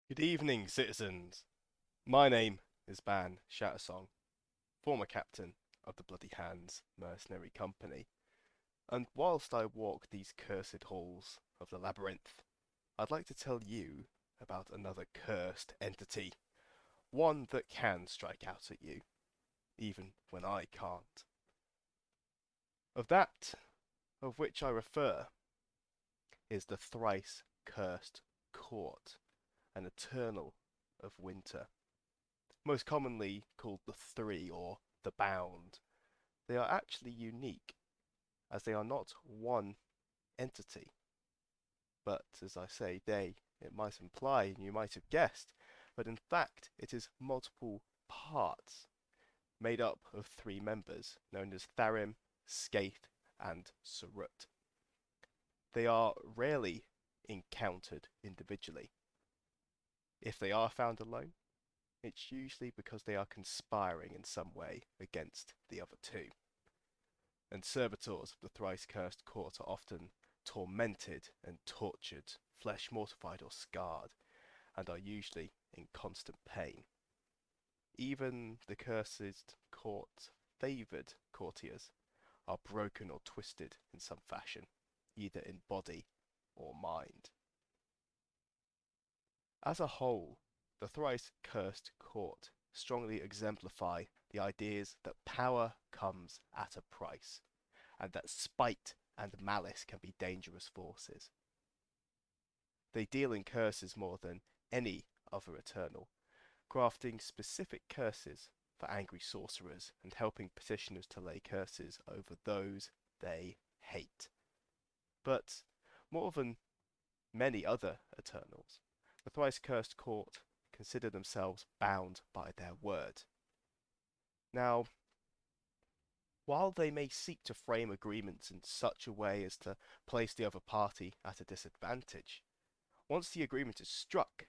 Good evening, citizens. My name is Ban Shattersong, former captain of the Bloody Hands Mercenary Company, and whilst I walk these cursed halls of the labyrinth, I'd like to tell you about another cursed entity, one that can strike out at you, even when I can't. Of that of which I refer is the Thrice Cursed Court, an eternal of winter, most commonly called the Three or the Bound. They are actually unique, as they are not one entity, but as I say, it might imply, and you might have guessed, but in fact it is multiple parts made up of three members, known as Tharim, Skaith, and Sarut. They are rarely encountered individually. If they are found alone, it's usually because they are conspiring in some way against the other two. And servitors of the thrice cursed court are often tormented and tortured, flesh mortified or scarred, and are usually in constant pain. Even the cursed court's favoured courtiers are broken or twisted in some fashion, either in body or mind. As a whole, the thrice cursed court strongly exemplify the ideas that power comes at a price, and that spite and malice can be dangerous forces. They deal in curses more than any other Eternal, crafting specific curses for angry sorcerers and helping petitioners to lay curses over those they hate. But more than many other Eternals, the thrice cursed court consider themselves bound by their word. Now, while they may seek to frame agreements in such a way as to place the other party at a disadvantage, once the agreement is struck,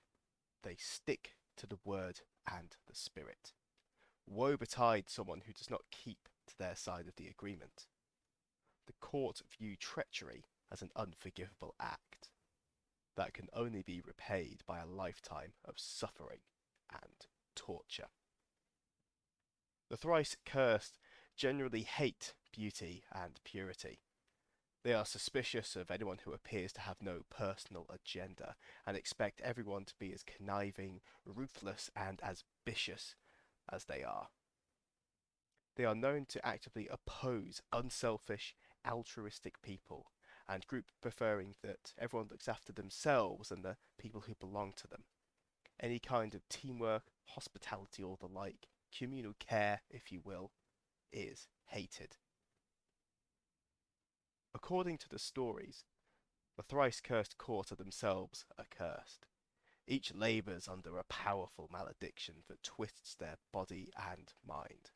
they stick to the word and the spirit. Woe betide someone who does not keep to their side of the agreement. The court view treachery as an unforgivable act that can only be repaid by a lifetime of suffering and torture. The thrice cursed generally hate beauty and purity. They are suspicious of anyone who appears to have no personal agenda and expect everyone to be as conniving, ruthless, and as vicious as they are. They are known to actively oppose unselfish, altruistic people and group preferring that everyone looks after themselves and the people who belong to them. Any kind of teamwork, hospitality, or the like, communal care, if you will, is hated. According to the stories, the thrice cursed court are themselves accursed. Each labours under a powerful malediction that twists their body and mind.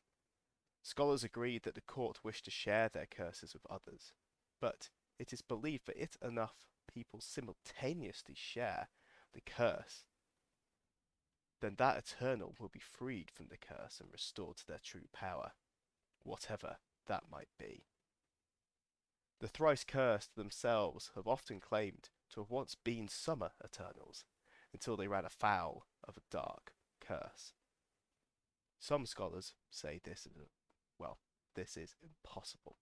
Scholars agree that the court wish to share their curses with others, but it is believed that if enough people simultaneously share the curse, then that Eternal will be freed from the curse and restored to their true power, whatever that might be. The thrice cursed themselves have often claimed to have once been summer Eternals, until they ran afoul of a dark curse. Some scholars say this is impossible,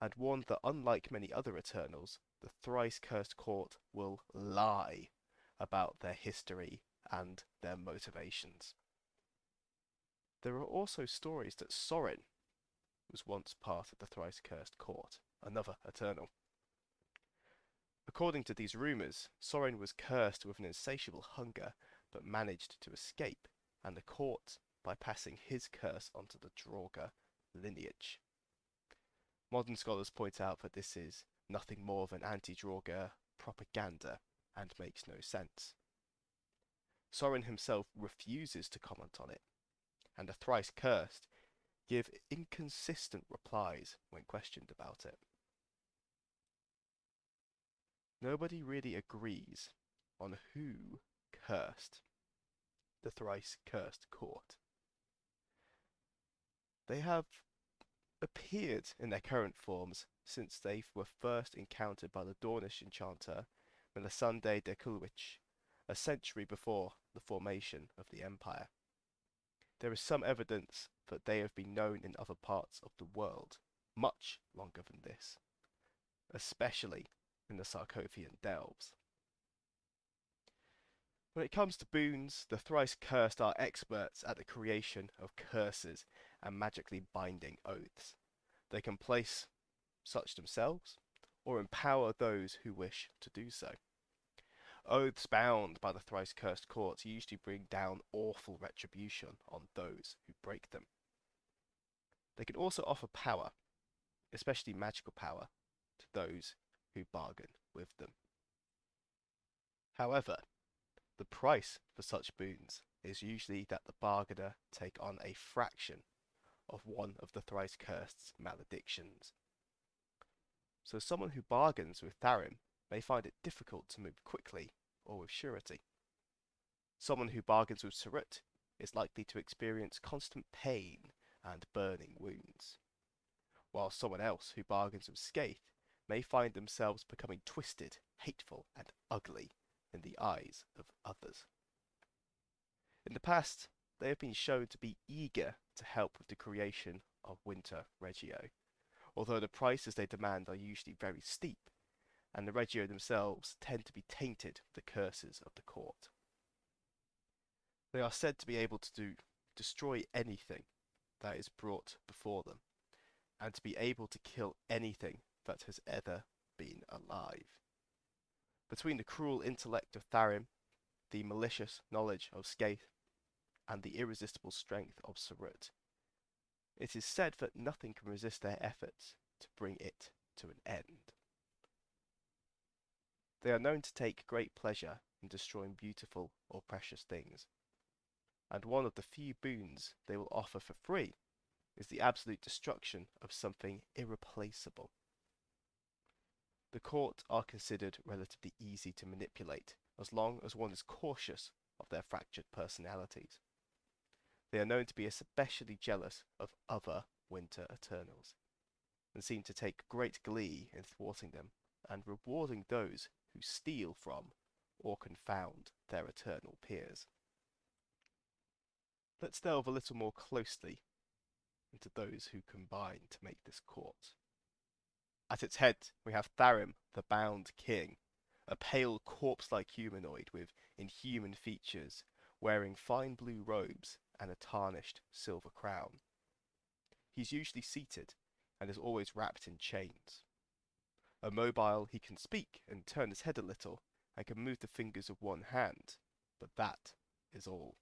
and warn that unlike many other Eternals, the thrice cursed court will lie about their history and their motivations. There are also stories that Sorin was once part of the thrice cursed court, another Eternal. According to these rumours, Sorin was cursed with an insatiable hunger, but managed to escape, and the court by passing his curse onto the Draugr lineage. Modern scholars point out that this is nothing more than anti-Draugr propaganda and makes no sense. Sorin himself refuses to comment on it, and the thrice cursed give inconsistent replies when questioned about it. Nobody really agrees on who cursed the thrice cursed court. They have appeared in their current forms since they were first encountered by the Dornish enchanter Melisande de Kulwich a century before the formation of the empire. There is some evidence that they have been known in other parts of the world much longer than this, especially in the Sarkothian delves. When it comes to boons, the thrice cursed are experts at the creation of curses and magically binding oaths. They can place such themselves or empower those who wish to do so. Oaths bound by the thrice cursed court usually bring down awful retribution on those who break them. They can also offer power, especially magical power, to those who bargain with them. However, the price for such boons is usually that the bargainer take on a fraction of one of the thrice cursed's maledictions. So someone who bargains with Tharim may find it difficult to move quickly or with surety. Someone who bargains with Surut is likely to experience constant pain and burning wounds, while someone else who bargains with Skaith may find themselves becoming twisted, hateful, and ugly in the eyes of others. In the past, they have been shown to be eager to help with the creation of Winter Regio, although the prices they demand are usually very steep, and the Regio themselves tend to be tainted with the curses of the court. They are said to be able to destroy anything that is brought before them, and to be able to kill anything that has ever been alive. Between the cruel intellect of Tharim, the malicious knowledge of Skaith, and the irresistible strength of Surut, it is said that nothing can resist their efforts to bring it to an end. They are known to take great pleasure in destroying beautiful or precious things, and one of the few boons they will offer for free is the absolute destruction of something irreplaceable. The court are considered relatively easy to manipulate as long as one is cautious of their fractured personalities. They are known to be especially jealous of other Winter Eternals, and seem to take great glee in thwarting them and rewarding those who steal from or confound their eternal peers. Let's delve a little more closely into those who combine to make this court. At its head, we have Tharim, the Bound King, a pale corpse-like humanoid with inhuman features, wearing fine blue robes and a tarnished silver crown. He's usually seated and is always wrapped in chains. Immobile, he can speak and turn his head a little, and can move the fingers of one hand, but that is all.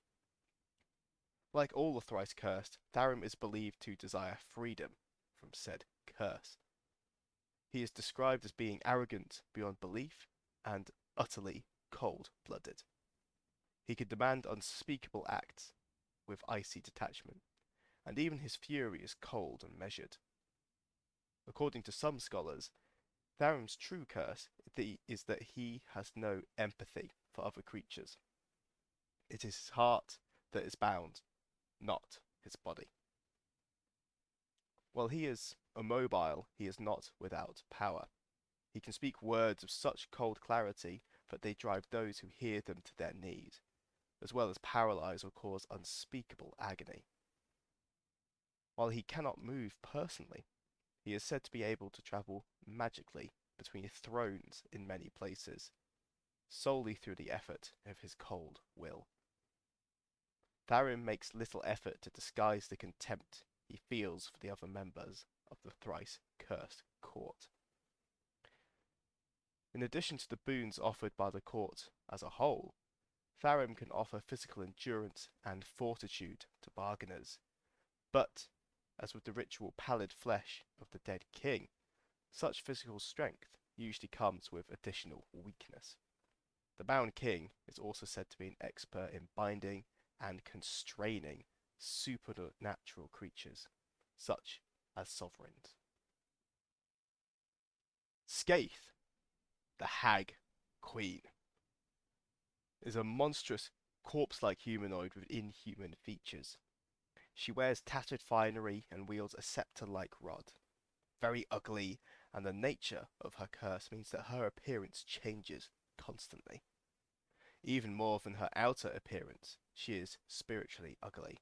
Like all the thrice cursed, Tharim is believed to desire freedom from said curse. He is described as being arrogant beyond belief and utterly cold-blooded. He can demand unspeakable acts with icy detachment, and even his fury is cold and measured. According to some scholars, Tharim's true curse is that he has no empathy for other creatures. It is his heart that is bound, not his body. While he is immobile, he is not without power. He can speak words of such cold clarity that they drive those who hear them to their knees, as well as paralyze or cause unspeakable agony. While he cannot move personally, he is said to be able to travel magically between thrones in many places, solely through the effort of his cold will. Tharim makes little effort to disguise the contempt he feels for the other members of the Thrice Cursed Court. In addition to the boons offered by the court as a whole, Tharim can offer physical endurance and fortitude to bargainers, but, as with the ritual pallid flesh of the dead king, such physical strength usually comes with additional weakness. The Bound King is also said to be an expert in binding and constraining supernatural creatures, such as sovereigns. Skaith, the Hag Queen, is a monstrous corpse-like humanoid with inhuman features. She wears tattered finery and wields a scepter-like rod. Very ugly, and the nature of her curse means that her appearance changes constantly. Even more than her outer appearance, she is spiritually ugly,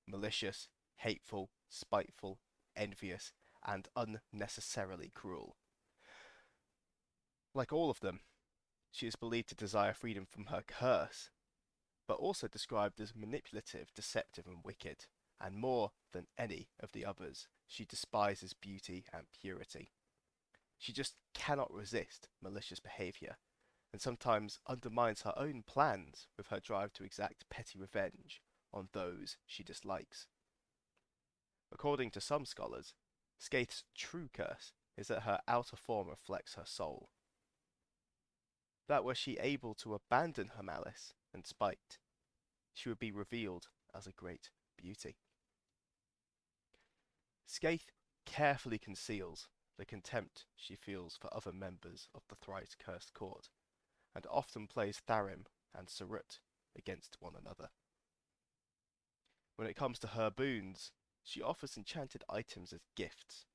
malicious, hateful, spiteful, envious, and unnecessarily cruel. Like all of them, she is believed to desire freedom from her curse, but also described as manipulative, deceptive, and wicked, and more than any of the others, she despises beauty and purity. She just cannot resist malicious behaviour, and sometimes undermines her own plans with her drive to exact petty revenge on those she dislikes. According to some scholars, Skaith's true curse is that her outer form reflects her soul. That were she able to abandon her malice and spite, she would be revealed as a great beauty. Skaith carefully conceals the contempt she feels for other members of the Thrice Cursed Court, and often plays Tharim and Sarut against one another. When it comes to her boons, she offers enchanted items as gifts.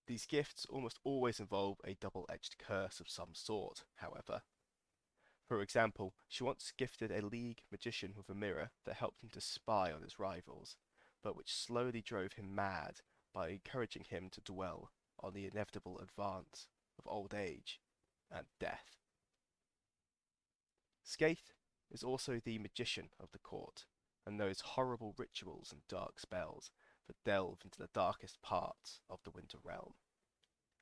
These gifts almost always involve a double-edged curse of some sort, however. For example, she once gifted a League magician with a mirror that helped him to spy on his rivals, but which slowly drove him mad by encouraging him to dwell on the inevitable advance of old age and death. Skaith is also the magician of the court, and knows horrible rituals and dark spells that delve into the darkest parts of the Winter Realm.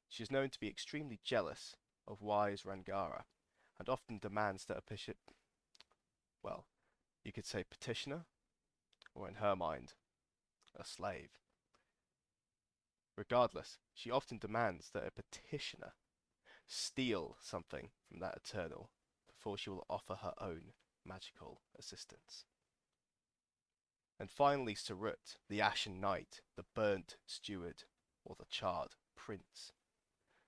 She is known to be extremely jealous of wise Rangara, and often demands that you could say petitioner, or in her mind, a slave. Regardless, she often demands that a petitioner steal something from that Eternal before she will offer her own magical assistance. And finally, Sarut, the Ashen Knight, the Burnt Steward, or the Charred Prince,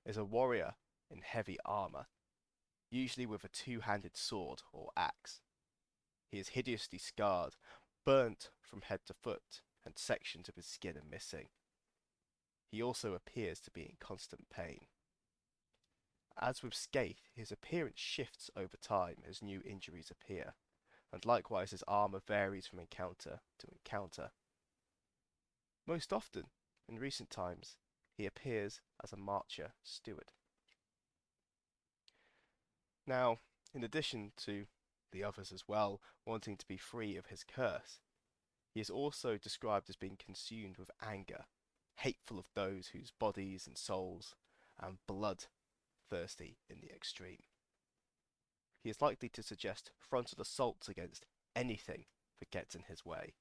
is a warrior in heavy armor, usually with a two-handed sword or axe. He is hideously scarred, burnt from head to foot, and sections of his skin are missing. He also appears to be in constant pain. As with Skaith, his appearance shifts over time as new injuries appear, and likewise his armor varies from encounter to encounter. Most often, in recent times, he appears as a marcher steward. Now, in addition to the others as well wanting to be free of his curse, he is also described as being consumed with anger, hateful of those whose bodies and souls and blood thirsty in the extreme. He is likely to suggest frontal assaults against anything that gets in his way,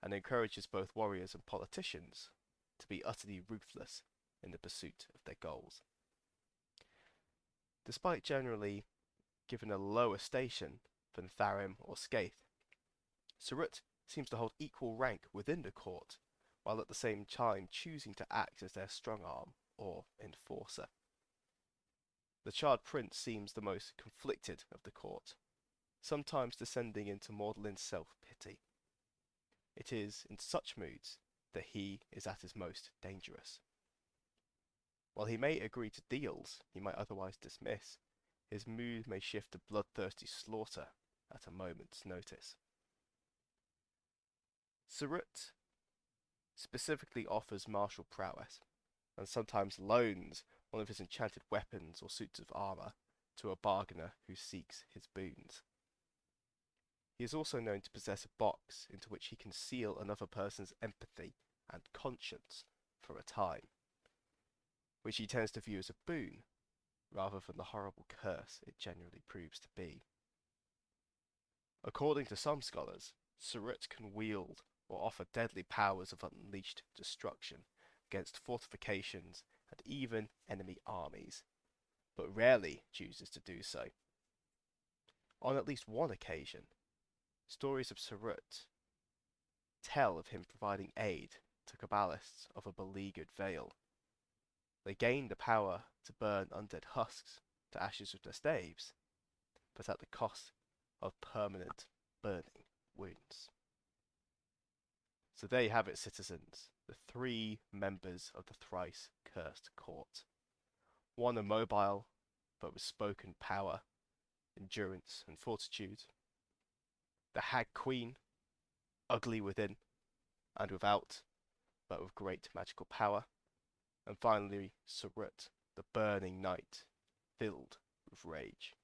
and encourages both warriors and politicians to be utterly ruthless in the pursuit of their goals. Despite generally given a lower station than Tharim or Skaith, Sarut seems to hold equal rank within the court, while at the same time choosing to act as their strong arm or enforcer. The Charred Prince seems the most conflicted of the court, sometimes descending into maudlin self-pity. It is in such moods that he is at his most dangerous. While he may agree to deals he might otherwise dismiss, his mood may shift to bloodthirsty slaughter at a moment's notice. Sarut specifically offers martial prowess, and sometimes loans one of his enchanted weapons or suits of armor to a bargainer who seeks his boons. He is also known to possess a box into which he can seal another person's empathy and conscience for a time, which he tends to view as a boon, rather than the horrible curse it generally proves to be. According to some scholars, Sarut can wield or offer deadly powers of unleashed destruction against fortifications and even enemy armies, but rarely chooses to do so. On at least one occasion, stories of Sarut tell of him providing aid to Kabbalists of a beleaguered Vale. They gained the power to burn undead husks to ashes with their staves, but at the cost of permanent burning wounds. So there you have it, citizens, the three members of the Thrice Cursed Court. One immobile, but with spoken power, endurance, and fortitude. The Hag Queen, ugly within and without, but with great magical power. And finally, Sarut, the Burning Knight, filled with rage.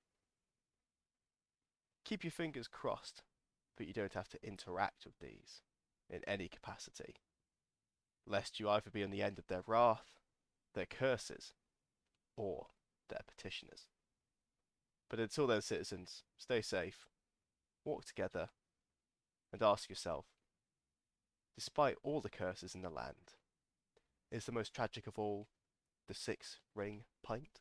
Keep your fingers crossed that you don't have to interact with these in any capacity, lest you either be on the end of their wrath, their curses, or their petitioners. But until then, citizens, stay safe, walk together, and ask yourself, despite all the curses in the land, is the most tragic of all the 6-ring pint?